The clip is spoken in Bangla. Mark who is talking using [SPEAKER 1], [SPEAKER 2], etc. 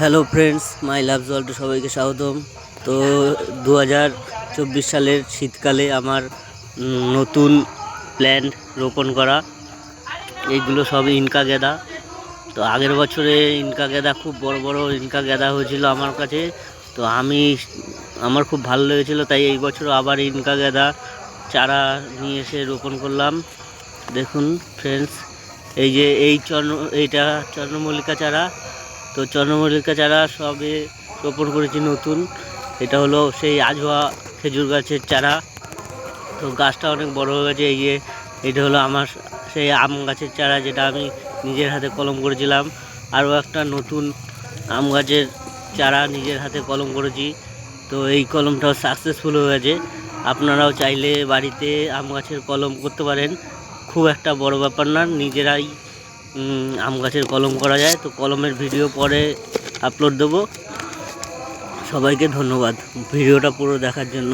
[SPEAKER 1] হ্যালো ফ্রেন্ডস, মাই লাভ জলটু সবাইকে স্বাগতম। তো 2024 সালের শীতকালে আমার নতুন প্ল্যান্ট রোপণ করা এইগুলো সব ইনকা গেঁদা। তো আগের বছরে ইনকা গেঁদা খুব বড় বড় ইনকা গেঁদা হয়েছিল আমার কাছে। তো আমার খুব ভালো লেগেছিলো, তাই এই বছর আবার ইনকা গেঁদা চারা নিয়ে এসে রোপণ করলাম। দেখুন ফ্রেন্ডস, এইটা চন্দ্রমল্লিকা চারা। তো চন্দ্রমল্লিকা চারা সবে রোপণ করেছি নতুন। এটা হলো সেই আজোয়া খেজুর গাছের চারা। তো গাছটা অনেক বড় হয়ে গেছে। এটা হলো আমার সেই আম গাছের চারা, যেটা আমি নিজের হাতে কলম করেছিলাম। আরও একটা নতুন আম গাছের চারা নিজের হাতে কলম করেছি। তো এই কলমটাও সাকসেসফুল হয়ে গেছে। আপনারাও চাইলে বাড়িতে আম গাছের কলম করতে পারেন, খুব একটা বড় ব্যাপার না, নিজেরাই আম গাছের কলম করা যায়। তো কলমের ভিডিও পরে আপলোড দেবো। সবাইকে ধন্যবাদ ভিডিওটা পুরো দেখার জন্য।